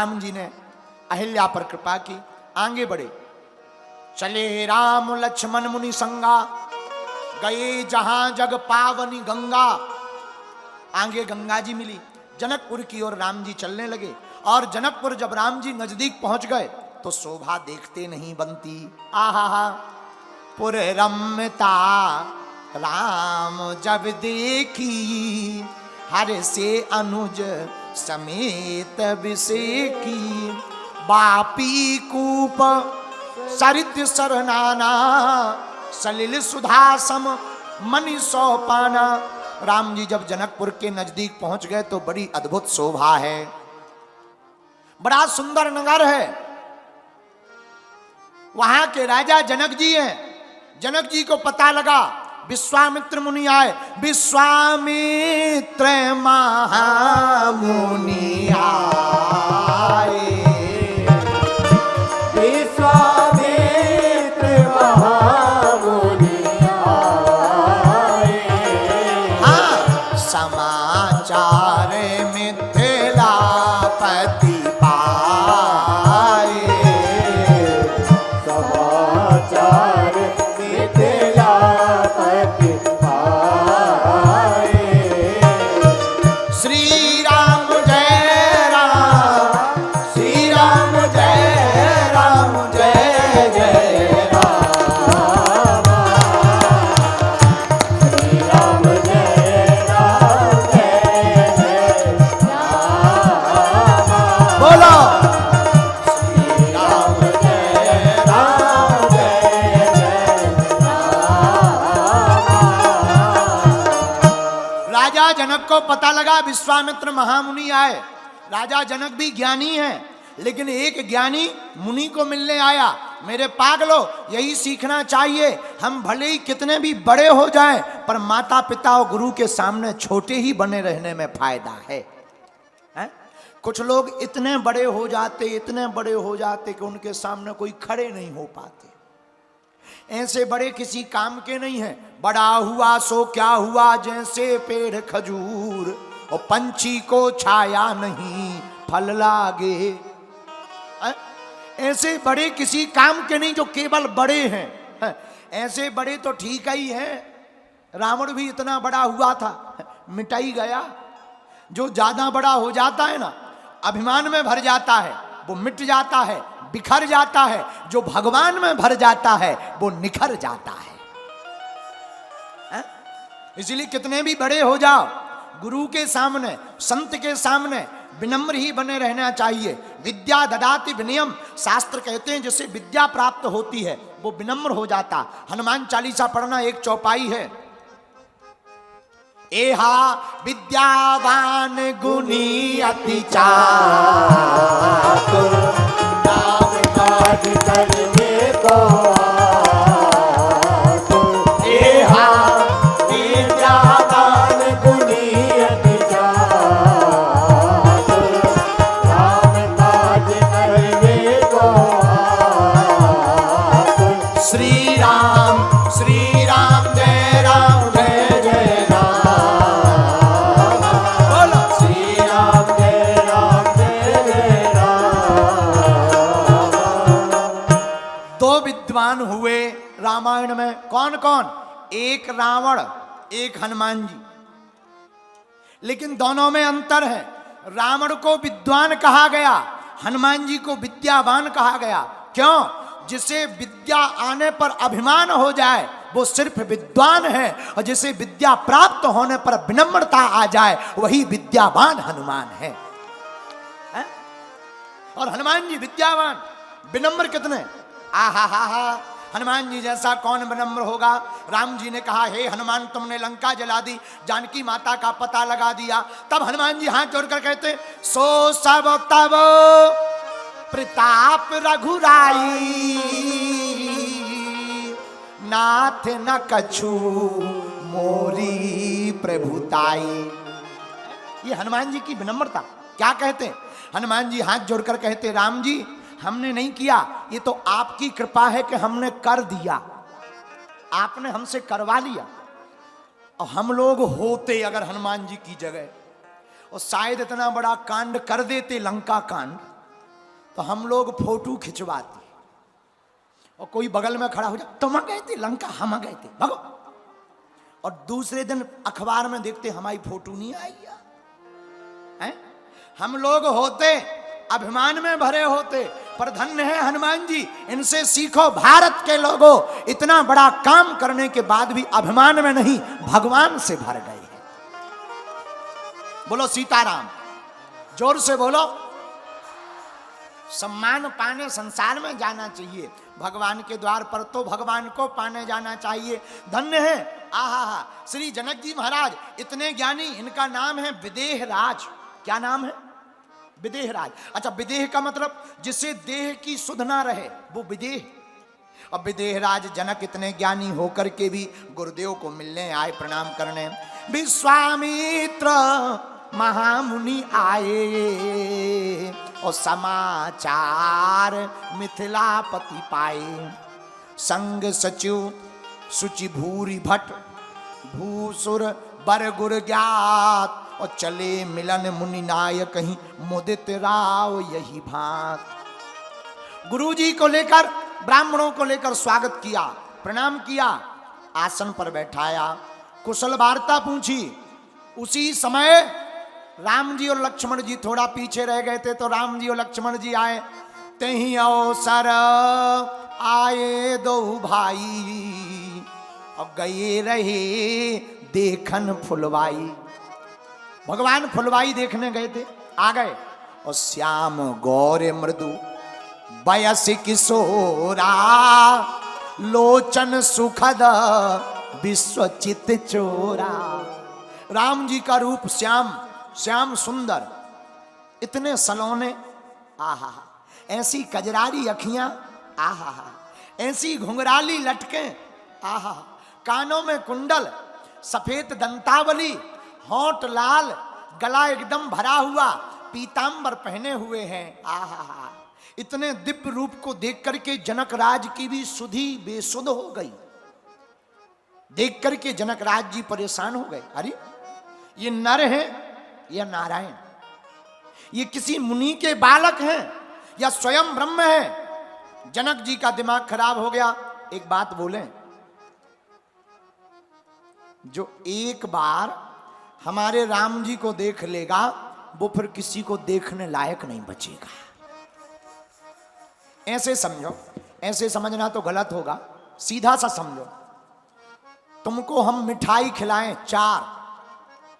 राम जी ने अहिल्या पर कृपा की, आगे बढ़े। चले राम लक्ष्मण मुनि संगा, गए जहां जग पावनी गंगा। आगे गंगा जी मिली, जनकपुर की ओर राम जी चलने लगे। और जनकपुर जब राम जी नजदीक पहुंच गए तो शोभा देखते नहीं बनती। आहा, पुर रम्यता राम जब देखी, हर से अनुज समेत विषेकी। बापी कूप सरित सरनाना, सलिल सुधा सम मनि सौ पाना। राम जी जब जनकपुर के नजदीक पहुंच गए तो बड़ी अद्भुत शोभा है, बड़ा सुंदर नगर है। वहां के राजा जनक जी हैं। जनक जी को पता लगा, विश्वामित्र मुनि आए। विश्वामित्र महामुनि आए, विश्वामित्र महामुनि आए। हाँ, समाचार मिथिलापति पाए। समाचार मिथिलापति पाए। श्री राम जय राम, श्री राम जय राम, जय जय राम। श्री राम जय राम, जय जय राम। बोलो। श्री राम जय राम, जय जय राम। राजा जनक को पता लगा विश्वामित्र महामुनि आए। राजा जनक भी ज्ञानी है, लेकिन एक ज्ञानी मुनि को मिलने आया। मेरे पागलो, यही सीखना चाहिए। हम भले ही कितने भी बड़े हो जाएं, पर माता पिता और गुरु के सामने छोटे ही बने रहने में फायदा है। हैं? कुछ लोग इतने बड़े हो जाते, इतने बड़े हो जाते कि उनके सामने कोई खड़े नहीं हो पाते। ऐसे बड़े किसी काम के नहीं है। बड़ा हुआ सो क्या हुआ, जैसे पेड़ खजूर, और पंछी को छाया नहीं फल लागे। ऐसे बड़े किसी काम के नहीं जो केवल बड़े हैं। ऐसे बड़े तो ठीक ही हैं। रावण भी इतना बड़ा हुआ था, मिटा ही गया। जो ज्यादा बड़ा हो जाता है ना, अभिमान में भर जाता है, वो मिट जाता है, बिखर जाता है। जो भगवान में भर जाता है वो निखर जाता है। इसलिए कितने भी बड़े हो जाओ, गुरु के सामने, संत के सामने विनम्र ही बने रहना चाहिए। विद्या ददाति विनयम, शास्त्र कहते हैं जिससे विद्या प्राप्त होती है वो विनम्र हो जाता। हनुमान चालीसा पढ़ना एक चौपाई है। एहा विद्यावान गुणी अति चातुर, नाम काज करने को आतुर। एहा विद्यावान गुणी अति चातुर, नाम काज करने को आतुर। श्री राम जय राम, जय जय राम। बोलो। श्री राम जय राम, जय जय राम। दो विद्वान हुए रामायण में। कौन कौन? एक रावण, एक हनुमान जी। लेकिन दोनों में अंतर है। रावण को विद्वान कहा गया, हनुमान जी को विद्यावान कहा गया। क्यों? जिसे विद्या आने पर अभिमान हो जाए वो सिर्फ विद्वान है, और जिसे विद्या प्राप्त होने पर विनम्रता आ जाए वही विद्यावान हनुमान है। और हनुमान जी विद्यावान, विनम्र कितने! आहा हा हा, हनुमान जी जैसा कौन विनम्र होगा। राम जी ने कहा, हे हनुमान, तुमने लंका जला दी, जानकी माता का पता लगा दिया। तब हनुमान जी हाथ जोड़कर कहते, सो सब तब प्रताप रघुराई, नाथ न कछु मोरी प्रभुताई। ये हनुमान जी की विनम्रता। क्या कहते हैं हनुमान जी? हाथ जोड़कर कहते, राम जी हमने नहीं किया, ये तो आपकी कृपा है कि हमने कर दिया, आपने हमसे करवा लिया। और हम लोग होते अगर हनुमान जी की जगह, और शायद इतना बड़ा कांड कर देते, लंका कांड, तो हम लोग फोटो खिंचवाते और कोई बगल में खड़ा हो जाए, तुम गए थे लंका, हम गए थे, भगो। और दूसरे दिन अखबार में देखते हमारी फोटो नहीं आई है। हम लोग होते अभिमान में भरे होते, पर धन्य है हनुमान जी, इनसे सीखो। भारत के लोगों इतना बड़ा काम करने के बाद भी अभिमान में नहीं, भगवान से भर गए हैं। बोलो सीताराम, जोर से बोलो। सम्मान पाने संसार में जाना चाहिए, भगवान के द्वार पर तो भगवान को पाने जाना चाहिए। धन्य है आहा श्री जनक जी महाराज, इतने ज्ञानी। इनका नाम है विदेह राज। क्या नाम है? विदेह राज। अच्छा, विदेह का मतलब जिससे देह की सुध ना रहे, वो विदेह। और विदेह राज जनक इतने ज्ञानी होकर के भी गुरुदेव को मिलने आए, प्रणाम करने। विश्वामित्र महामुनि आए और समाचार मिथिलापति पाए। संग सचिव सुचि भूरि भट्ट भूसुर बर गुर ज्ञात और चले मिलन मुनि नायक ही मुदित राव यही भात। गुरु जी को लेकर, ब्राह्मणों को लेकर स्वागत किया, प्रणाम किया, आसन पर बैठाया, कुशल वार्ता पूछी। उसी समय राम जी और लक्ष्मण जी थोड़ा पीछे रह गए थे, तो राम जी और लक्ष्मण जी आए। तही अवसर आए दो भाई और गए रहे देखन फुलवाई। भगवान फुलवाई देखने गए थे, आ गए। और श्याम गौर मृदु बयस किशोरा लोचन सुखद विश्वचित चोरा। राम जी का रूप श्याम, श्याम सुंदर, इतने सलोने, आहा, ऐसी कजरारी अखियां, आहा, ऐसी घुंघराली लटकें, आहा, कानों में कुंडल, सफेद दंतावली, होंठ लाल, गला एकदम भरा हुआ, पीतांबर पहने हुए हैं, आहा। इतने दिव्य रूप को देख करके जनक राज की भी सुधि बेसुध हो गई। देख करके जनक राज जी परेशान हो गए। अरे ये नर है या नारायण? ये किसी मुनि के बालक हैं या स्वयं ब्रह्म है? जनक जी का दिमाग खराब हो गया। एक बात बोलें, जो एक बार हमारे राम जी को देख लेगा वो फिर किसी को देखने लायक नहीं बचेगा। ऐसे समझो, ऐसे समझना तो गलत होगा, सीधा सा समझो। तुमको हम मिठाई खिलाएं 4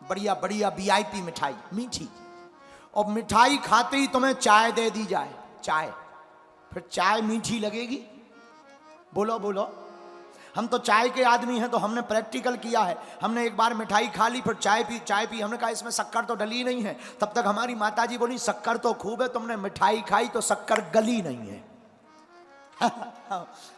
बढ़िया बढ़िया वीआईपी मिठाई, मीठी, और मिठाई खाते ही तुम्हें चाय दे दी जाए, चाय, फिर चाय मीठी लगेगी? बोलो बोलो। हम तो चाय के आदमी हैं, तो हमने प्रैक्टिकल किया है। हमने एक बार मिठाई खा ली, फिर चाय पी। हमने कहा इसमें शक्कर तो डली नहीं है। तब तक हमारी माताजी बोली शक्कर तो खूब है, तुमने मिठाई खाई तो शक्कर गली नहीं है।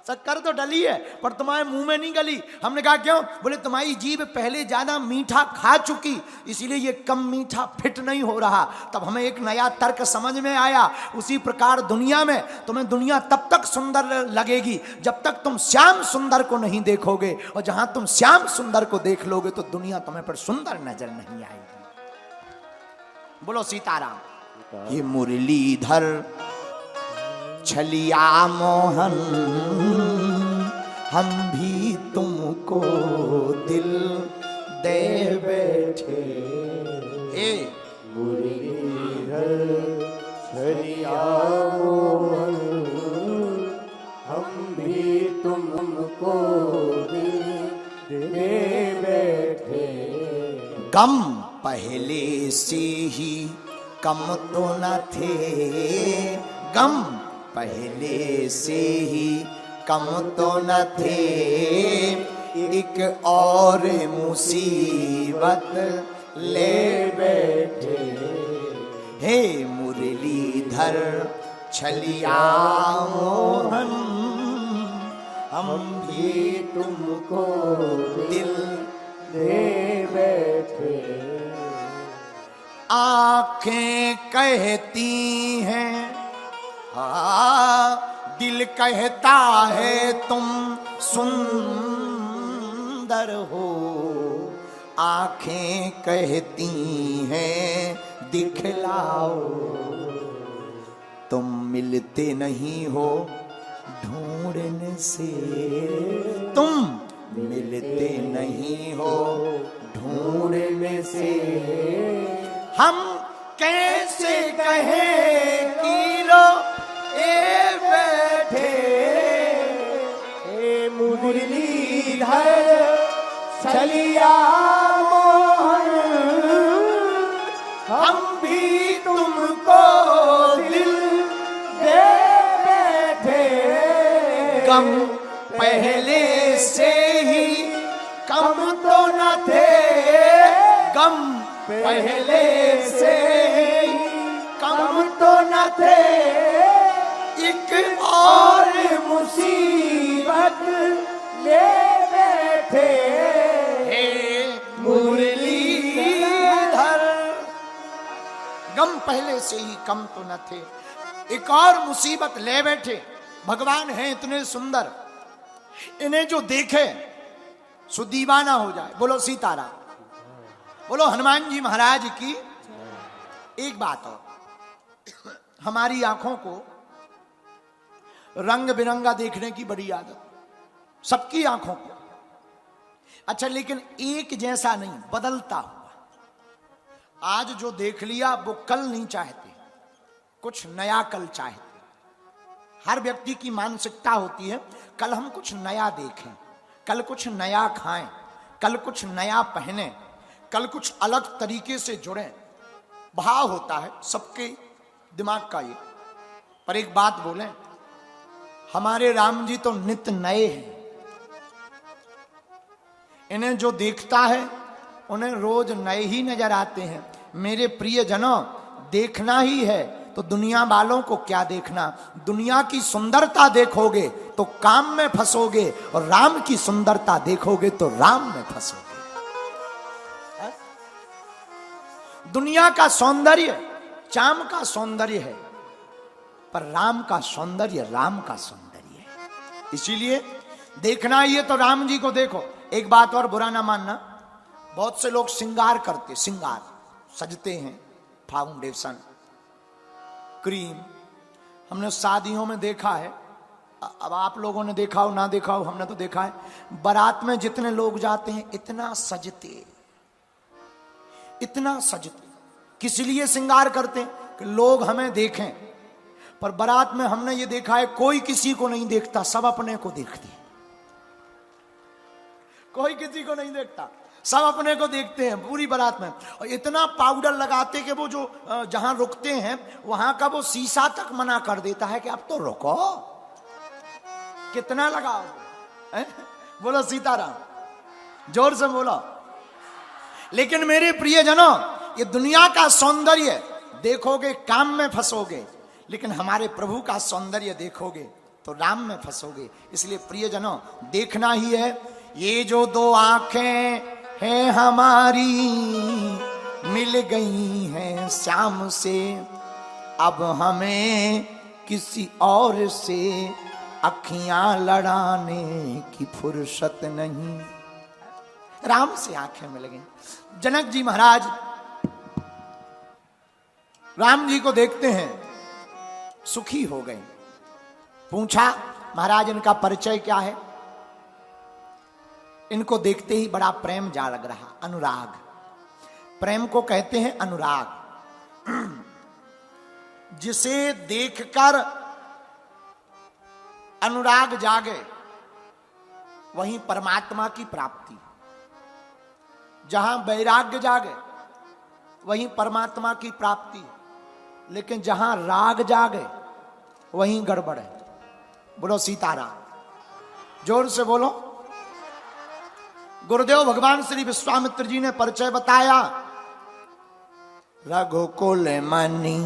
शक्कर तो डली है पर तुम्हारे मुंह में नहीं गली। हमने कहा क्यों? बोले तुम्हारी जीभ पहले ज्यादा मीठा खा चुकी, इसीलिए ये कम मीठा फिट नहीं हो रहा। तब हमें एक नया तर्क समझ में आया। उसी प्रकार दुनिया में तुम्हें दुनिया तब तक सुंदर लगेगी जब तक तुम श्याम सुंदर को नहीं देखोगे, और जहां तुम श्याम सुंदर को देख लोगे तो दुनिया तुम्हें पर सुंदर नजर नहीं आएगी। बोलो सीताराम। ये मुरलीधर छलिया मोहन हम भी तुमको दिल दे बैठे। हे मुरलीधर छलिया मोहन हम भी तुमको दिल दे बैठे। गम पहले से ही कम तो न थे, गम पहले से ही कम तो न थे, एक और मुसीबत ले बैठे। हे मुरलीधर छलिया मोहन हम भी तुमको दिल दे बैठे। आंखें कहती हैं, दिल कहता है तुम सुंदर हो। आंखें कहती हैं दिखलाओ। तुम मिलते नहीं हो ढूंढने से, तुम मिलते नहीं हो ढूंढने से, हम कैसे कहें कि लो ए बैठे हे मुरलीधर चलिया मोहन, हम भी तुमको दिल दे बैठे, कम पहले से ही कम तो न थे, गम पहले से ही कम तो न थे, एक और मुसीबत ले बैठे हे मुरलीधर, गम पहले से ही कम तो न थे, एक और मुसीबत ले बैठे। भगवान हैं इतने सुंदर, इन्हें जो देखे सो दीवाना हो जाए। बोलो सीताराम, बोलो हनुमान जी महाराज की। एक बात और, हमारी आंखों को रंग बिरंगा देखने की बड़ी आदत, सबकी आंखों को। अच्छा, लेकिन एक जैसा नहीं, बदलता हुआ। आज जो देख लिया वो कल नहीं चाहते, कुछ नया कल चाहते। हर व्यक्ति की मानसिकता होती है कल हम कुछ नया देखें, कल कुछ नया खाएं, कल कुछ नया पहने, कल कुछ अलग तरीके से जुड़ें। भाव होता है सबके दिमाग का ये। पर एक बात बोलें, हमारे राम जी तो नित्य नए हैं। इन्हें जो देखता है उन्हें रोज नए ही नजर आते हैं। मेरे प्रिय जनों, देखना ही है तो दुनिया वालों को क्या देखना। दुनिया की सुंदरता देखोगे तो काम में फंसोगे, और राम की सुंदरता देखोगे तो राम में फंसोगे। दुनिया का सौंदर्य चाम का सौंदर्य है, पर राम का सौंदर्य राम का सौंदर्य है। इसीलिए देखना ही है तो राम जी को देखो। एक बात और, बुरा ना मानना, बहुत से लोग श्रृंगार करते, श्रृंगार सजते हैं, फाउंडेशन, क्रीम। हमने शादियों में देखा है, अब आप लोगों ने देखा हो ना देखा हो, हमने तो देखा है, बारात में जितने लोग जाते हैं इतना सजते, इतना सजते। किस लिए श्रृंगार करते हैं? कि लोग हमें देखें। पर बारात में हमने ये देखा है कोई किसी को नहीं देखता, सब अपने को देखते हैं। कोई किसी को नहीं देखता, सब अपने को देखते हैं पूरी बारात में। और इतना पाउडर लगाते कि वो जो जहां रुकते हैं वहां का वो शीशा तक मना कर देता है कि अब तो रुको, कितना लगाओ। बोलो सीताराम, जोर से बोलो। लेकिन मेरे प्रियजनों, ये दुनिया का सौंदर्य देखोगे काम में फंसोगे, लेकिन हमारे प्रभु का सौंदर्य देखोगे तो राम में फंसोगे। इसलिए प्रियजनों, देखना ही है। ये जो दो आंखें हैं हमारी मिल गई हैं श्याम से, अब हमें किसी और से अखियां लड़ाने की फुर्सत नहीं। राम से आंखें मिल गई। जनक जी महाराज राम जी को देखते हैं, सुखी हो गए। पूछा, महाराज इनका परिचय क्या है? इनको देखते ही बड़ा प्रेम जा लग रहा, अनुराग। प्रेम को कहते हैं अनुराग। जिसे देखकर अनुराग जागे वहीं परमात्मा की प्राप्ति। जहां वैराग्य जागे वहीं परमात्मा की प्राप्ति। लेकिन जहां राग जागे वहीं गड़बड़ है। बोलो सीताराम, जोर से बोलो। गुरुदेव भगवान श्री विश्वामित्र जी ने परिचय बताया। रघुकुल मणि,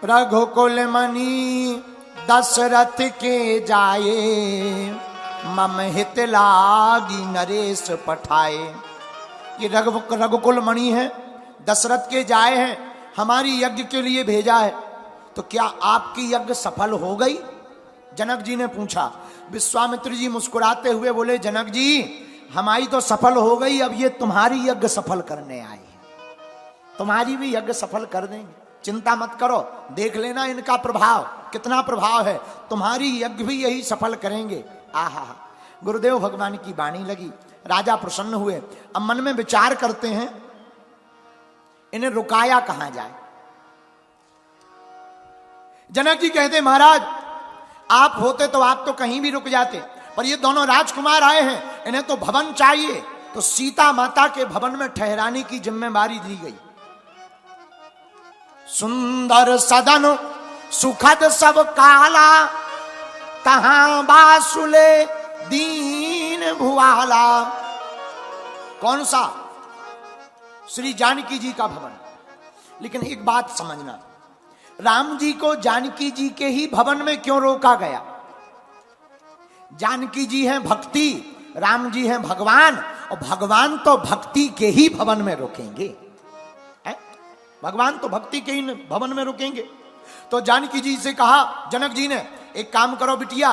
रघुकुल मणि दशरथ के जाए, मम हित लागी नरेश पठाए। ये रघुकुल मणि है, दशरथ के जाए हैं, हमारी यज्ञ के लिए भेजा है। तो क्या आपकी यज्ञ सफल हो गई? जनक जी ने पूछा। विश्वामित्र जी मुस्कुराते हुए बोले, जनक जी हमारी तो सफल हो गई, अब ये तुम्हारी यज्ञ सफल करने आए हैं, तुम्हारी भी यज्ञ सफल कर देंगे, चिंता मत करो, देख लेना इनका प्रभाव कितना प्रभाव है, तुम्हारी यज्ञ भी यही सफल करेंगे। आहा, गुरुदेव भगवान की वाणी लगी, राजा प्रसन्न हुए। अब मन में विचार करते हैं इन्हें रुकाया कहां जाए। जनक जी कहते महाराज आप होते तो आप तो कहीं भी रुक जाते, पर ये दोनों राजकुमार आए हैं, इन्हें तो भवन चाहिए, तो सीता माता के भवन में ठहराने की जिम्मेदारी दी गई। सुंदर सदन सुखद सब काला, तहां बासुले दीन भुआला। कौन सा? श्री जानकी जी का भवन। लेकिन एक बात समझना, राम जी को जानकी जी के ही भवन में क्यों रोका गया? जानकी जी हैं भक्ति, राम जी हैं भगवान, और भगवान तो भक्ति के ही भवन में रोकेंगे। भगवान तो भक्ति के ही भवन में रुकेंगे। तो जानकी जी से कहा जनक जी ने, एक काम करो बिटिया,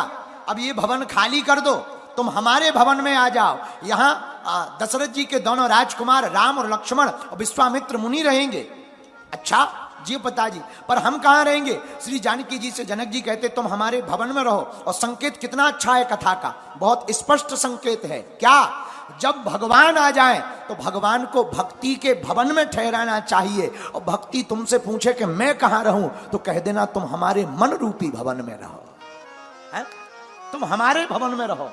अब ये भवन खाली कर दो, तुम हमारे भवन में आ जाओ। यहां दशरथ जी के दोनों राजकुमार राम और लक्ष्मण और विश्वामित्र मुनि रहेंगे। अच्छा जी पिताजी, पर हम कहां रहेंगे? श्री जानकी जी से जनक जी कहते तुम हमारे भवन में रहो। और संकेत कितना अच्छा है कथा का, बहुत स्पष्ट संकेत है। क्या? जब भगवान आ जाए तो भगवान को भक्ति के भवन में ठहराना चाहिए। और भक्ति तुमसे पूछे कि मैं कहां रहूं, तो कह देना तुम हमारे मन रूपी भवन में रहो। है? तुम हमारे भवन में रहो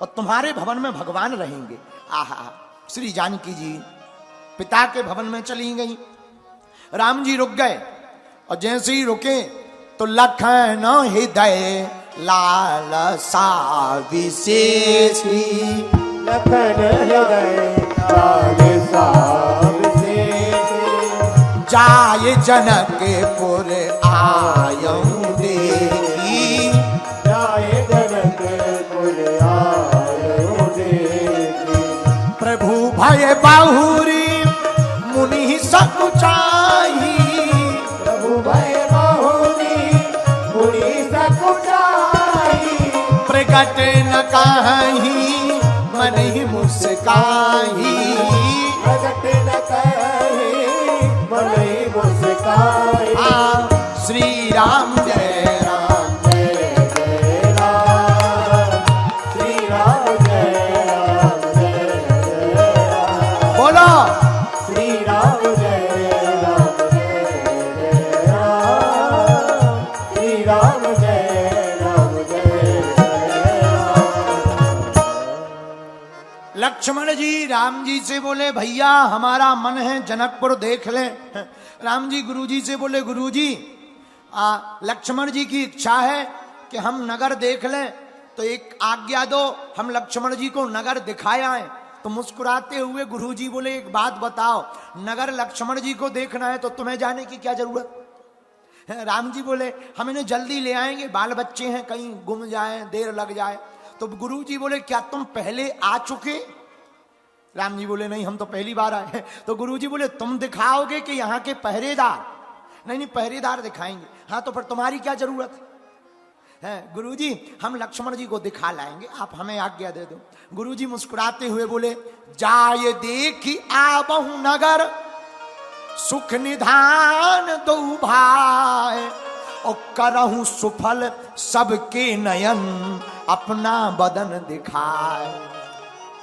और तुम्हारे भवन में भगवान रहेंगे। आहा, श्री जानकी जी पिता के भवन में चली गई। राम जी रुक गए, और जैसे ही रुके तो लखन हृदय लालसा विशेषी, लखन हृदय लालसा विशेषी, जाय जनकपुर आयऊं देखी, जाय जनकपुर आयऊं देखी, प्रभु भय बहुरी मुनि सकुचाई, प्रभु भय बहुरी मुनि सकुचाई, प्रगट न कहीं मन ही मुस्काई, प्रगट न कहीं मन ही मुस्काई। श्री राम जय राम, जय जय राम, श्री राम जय राम, जय जय राम, बोलो श्री राम जय राम, जय जय राम, श्री राम जय राम, जय जय राम। लक्ष्मण जी राम जी से बोले भैया हमारा मन है जनकपुर देख लें। राम जी गुरुजी से बोले गुरुजी लक्ष्मण जी की इच्छा है कि हम नगर देख लें, तो एक आज्ञा दो, हम लक्ष्मण जी को नगर दिखाए आए। तो मुस्कुराते हुए गुरुजी बोले एक बात बताओ, नगर लक्ष्मण जी को देखना है तो तुम्हें जाने की क्या जरूरत? राम जी बोले हम इन्हें जल्दी ले आएंगे, बाल बच्चे हैं, कहीं गुम जाए, देर लग जाए। तो गुरुजी बोले क्या तुम पहले आ चुके? राम जी बोले नहीं, हम तो पहली बार आए। तो गुरुजी बोले तुम दिखाओगे कि यहाँ के पहरेदार? नहीं नहीं, पहरेदार दिखाएंगे। हाँ तो फिर तुम्हारी क्या जरूरत है? गुरुजी हम लक्ष्मण जी को दिखा लाएंगे, आप हमें आज्ञा दे दो। गुरुजी मुस्कुराते हुए बोले जाय देखी आबहु नगर, सुख निधान दो भाई, और करहूं सुफल सबके नयन, अपना बदन दिखाए।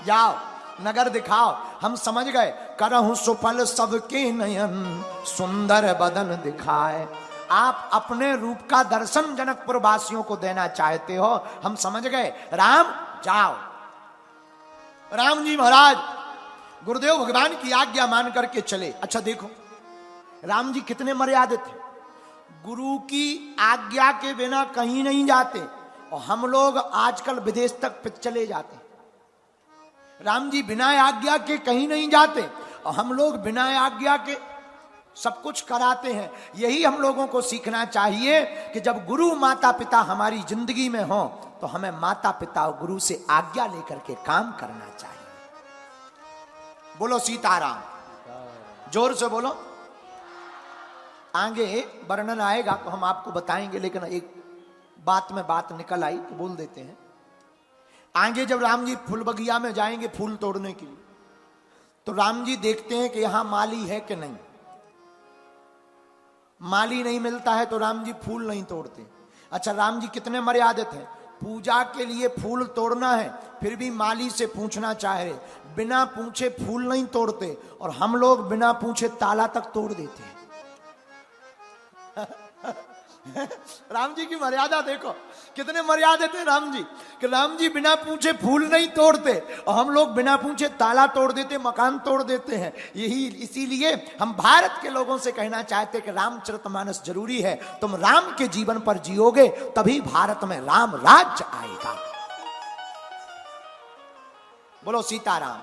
जाओ नगर दिखाओ, हम समझ गए। करहूं सुफल सबके नयन, सुंदर बदन दिखाए। आप अपने रूप का दर्शन जनकपुर वासियों को देना चाहते हो, हम समझ गए। राम जाओ। राम जी महाराज गुरुदेव भगवान की आज्ञा मान करके चले। अच्छा देखो राम जी कितने मर्यादित थे, गुरु की आज्ञा के बिना कहीं नहीं जाते, और हम लोग आजकल विदेश तक चले जाते हैं। राम जी बिना आज्ञा के कहीं नहीं जाते, और हम लोग बिना आज्ञा के सब कुछ कराते हैं। यही हम लोगों को सीखना चाहिए कि जब गुरु माता पिता हमारी जिंदगी में हो तो हमें माता पिता और गुरु से आज्ञा लेकर के काम करना चाहिए। बोलो सीताराम, जोर से बोलो। आगे वर्णन आएगा तो हम आपको बताएंगे, लेकिन एक बात में बात निकल आई तो बोल देते हैं। आगे जब राम जी फूल बगिया में जाएंगे फूल तोड़ने के लिए, तो राम जी देखते हैं कि यहां माली है कि नहीं। माली नहीं मिलता है तो राम जी फूल नहीं तोड़ते। अच्छा, राम जी कितने मर्यादित हैं, पूजा के लिए फूल तोड़ना है फिर भी माली से पूछना चाहे, बिना पूछे फूल नहीं तोड़ते, और हम लोग बिना पूछे ताला तक तोड़ देते हैं। राम जी की मर्यादा देखो, कितने मर्यादित हैं राम जी, कि राम जी बिना पूछे फूल नहीं तोड़ते और हम लोग बिना पूछे ताला तोड़ देते, मकान तोड़ देते हैं। यही इसीलिए हम भारत के लोगों से कहना चाहते कि रामचरितमानस जरूरी है। तुम राम के जीवन पर जियोगे तभी भारत में राम राज्य आएगा। बोलो सीताराम।